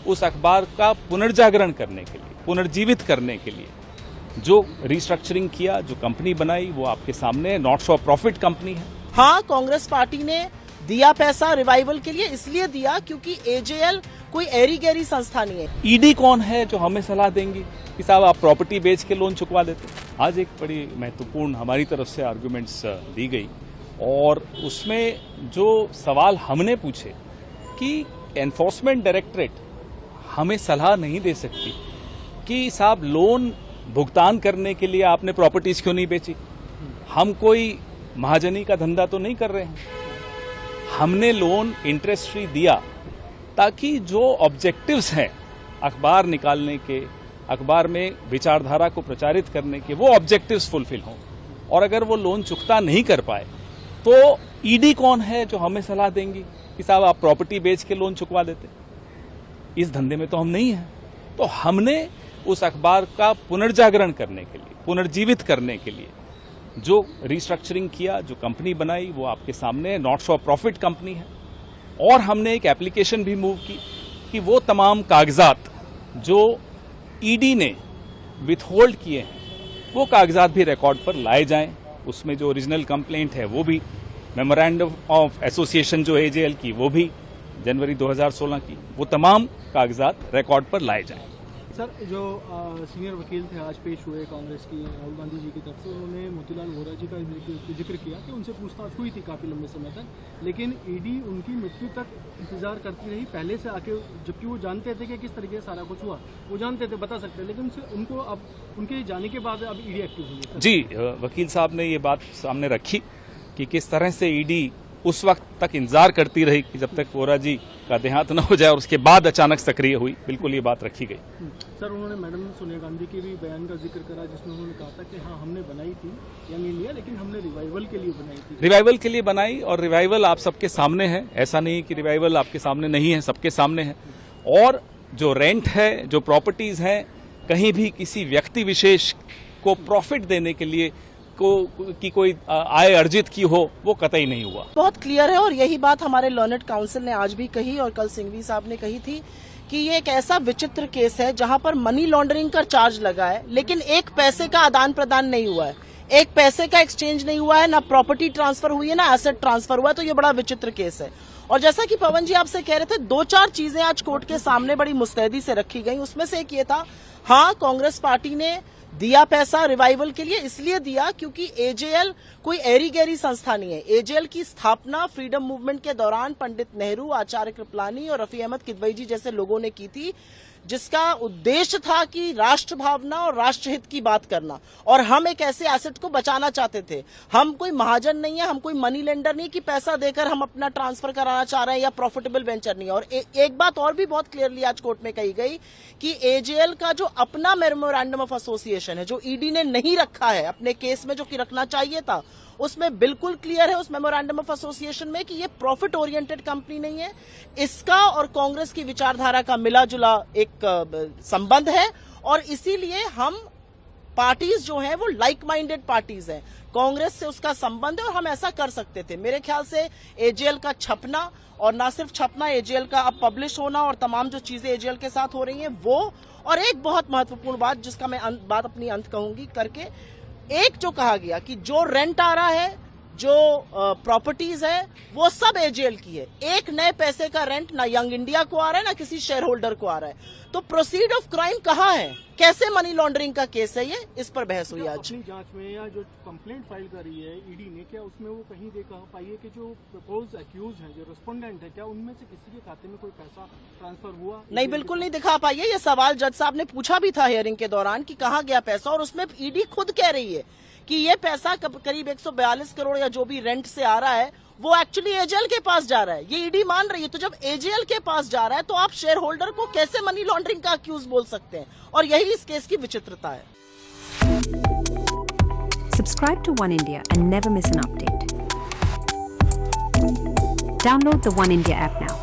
उस अखबार का पुनर्जागरण करने के लिए, पुनर्जीवित करने के लिए जो रिस्ट्रक्चरिंग किया, जो कंपनी बनाई, वो आपके सामने नॉट फॉर प्रॉफिट कंपनी है। हाँ, कांग्रेस पार्टी ने दिया पैसा रिवाइवल के लिए, इसलिए दिया क्योंकि एजेएल कोई एरी गैरी संस्था नहीं है। ईडी कौन है जो हमें सलाह देंगी कि साहब आप प्रॉपर्टी बेच के लोन चुकवा देते? आज एक बड़ी महत्वपूर्ण हमारी तरफ से आर्गुमेंट्स दी गई और उसमें जो सवाल हमने पूछे कि एनफोर्समेंट डायरेक्टरेट हमें सलाह नहीं दे सकती कि साहब लोन भुगतान करने के लिए आपने प्रॉपर्टीज क्यों नहीं बेची? हम कोई महाजनी का धंधा तो नहीं कर रहे हैं। हमने लोन इंटरेस्ट फ्री दिया ताकि जो ऑब्जेक्टिव्स हैं अखबार निकालने के, अखबार में विचारधारा को प्रचारित करने के, वो ऑब्जेक्टिव्स फुलफिल हों। और अगर वो लोन चुकता नहीं कर पाए तो ईडी कौन है जो हमें सलाह देंगी कि साहब आप प्रॉपर्टी बेच के लोन चुकवा देते? इस धंधे में तो हम नहीं हैं। तो हमने उस अखबार का पुनर्जागरण करने के लिए, पुनर्जीवित करने के लिए जो रिस्ट्रक्चरिंग किया, जो कंपनी बनाई, वो आपके सामने नॉट फॉर प्रॉफिट कंपनी है। और हमने एक एप्लीकेशन भी मूव की कि वो तमाम कागजात जो ईडी ने विथहोल्ड किए हैं वो कागजात भी रिकॉर्ड पर लाए जाएं। उसमें जो ओरिजिनल कंप्लेंट है वो भी, मेमोरेंडम ऑफ एसोसिएशन जो एजेएल की वो भी जनवरी 2016 की, वो तमाम कागजात रिकॉर्ड पर लाए जाएं। सर, जो सीनियर वकील थे आज पेश हुए कांग्रेस की राहुल गांधी जी की तरफ से, उन्होंने मोतीलाल वोरा जी का जिक्र किया कि उनसे पूछताछ हुई थी काफ़ी लंबे समय तक, लेकिन ईडी उनकी मृत्यु तक इंतजार करती रही पहले से आके, जबकि वो जानते थे कि किस तरीके से सारा कुछ हुआ, वो जानते थे, बता सकते, लेकिन उनको अब उनके जाने के बाद अब ईडी एक्टिव हुई। जी, वकील साहब ने ये बात सामने रखी कि किस तरह से ईडी उस वक्त तक इंतजार करती रही कि जब तक वोरा जी का देहांत न हो जाए और उसके बाद अचानक सक्रिय हुई। बिल्कुल ये बात रखी गई। सर, उन्होंने मैडम सोनिया गांधी के भी बयान का जिक्र करा जिसमें उन्होंने कहा था कि हाँ, हमने बनाई थी यंग इंडिया, लेकिन हमने रिवाइवल के लिए बनाई थी। रिवाइवल के लिए बनाई, और रिवाइवल आप सबके सामने है। ऐसा नहीं कि रिवाइवल आपके सामने नहीं है, सबके सामने है। और जो रेंट है, जो प्रॉपर्टीज हैं, कहीं भी किसी व्यक्ति विशेष को प्रॉफिट देने के लिए की कोई आय अर्जित की हो, वो कतई नहीं हुआ। बहुत क्लियर है और यही बात हमारे लर्नेड काउंसिल ने आज भी कही और कल सिंघवी साहब ने कही थी कि ये एक ऐसा विचित्र केस है जहां पर मनी लॉन्ड्रिंग का चार्ज लगा है, लेकिन एक पैसे का आदान प्रदान नहीं हुआ है, एक पैसे का एक्सचेंज नहीं हुआ है, ना प्रॉपर्टी ट्रांसफर हुई है, ना एसेट ट्रांसफर हुआ है। तो ये बड़ा विचित्र केस है। और जैसा कि पवन जी आपसे कह रहे थे, 2-4 चीजें आज कोर्ट के सामने बड़ी मुस्तैदी से रखी गई। उसमें से एक ये था, हाँ, कांग्रेस पार्टी ने दिया पैसा रिवाइवल के लिए, इसलिए दिया क्योंकि एजेएल कोई एरी गैरी संस्था नहीं है। एजेएल की स्थापना फ्रीडम मूवमेंट के दौरान पंडित नेहरू, आचार्य कृपलानी और रफी अहमद किदवई जी जैसे लोगों ने की थी, जिसका उद्देश्य था कि राष्ट्र भावना और राष्ट्र हित की बात करना। और हम एक ऐसे एसेट को बचाना चाहते थे। हम कोई महाजन नहीं है, हम कोई मनी लेंडर नहीं कि पैसा देकर हम अपना ट्रांसफर कराना चाह रहे हैं, या प्रॉफिटेबल वेंचर नहीं है। और एक बात और भी बहुत क्लियरली आज कोर्ट में कही गई कि एजेएल का जो अपना मेमोरेंडम ऑफ एसोसिएशन है, जो ईडी ने नहीं रखा है अपने केस में, जो कि रखना चाहिए था, उसमें बिल्कुल क्लियर है उस मेमोरेंडम ऑफ एसोसिएशन में कि ये प्रॉफिट ओरिएंटेड कंपनी नहीं है। इसका और कांग्रेस की विचारधारा का मिला जुला एक संबंध है, और इसीलिए हम पार्टीज जो हैं वो लाइक माइंडेड पार्टीज हैं। कांग्रेस से उसका संबंध है और हम ऐसा कर सकते थे। मेरे ख्याल से एजेएल का छपना, और ना सिर्फ छपना, एजेएल का अब पब्लिश होना और तमाम जो चीजें एजेएल के साथ हो रही हैं वो, और एक बहुत महत्वपूर्ण बात जिसका मैं बात अपनी अंत कहूंगी करके, एक जो कहा गया कि जो रेंट आ रहा है, जो प्रॉपर्टीज है, वो सब एजेएल की है। एक नए पैसे का रेंट ना यंग इंडिया को आ रहा है, ना किसी शेयर होल्डर को आ रहा है। तो प्रोसीड ऑफ क्राइम कहाँ है? कैसे मनी लॉन्ड्रिंग का केस है ये? इस पर बहस हुई आज। अपनी जांच में या जो कंप्लेंट फाइल कर रही है ईडी ने, क्या उसमें वो कहीं देखा पाई है कि जो प्रपोज एक्यूज है, जो रेस्पोंडेंट है, क्या उनमें से किसी के खाते में कोई पैसा ट्रांसफर हुआ? नहीं, बिल्कुल नहीं दिखा पाई है। ये सवाल जज साहब ने पूछा भी था हियरिंग के दौरान कि कहाँ गया पैसा, और उसमें ईडी खुद कह रही है कि ये पैसा करीब 142 करोड़ या जो भी रेंट से आ रहा है वो एक्चुअली एजेएल के पास जा रहा है। ये ईडी मान रही है। तो जब एजेएल के पास जा रहा है तो आप शेयर होल्डर को कैसे मनी लॉन्ड्रिंग का अक्यूज बोल सकते हैं? और यही इस केस की विचित्रता है। Subscribe to One India and never miss an update. Download the One India app now.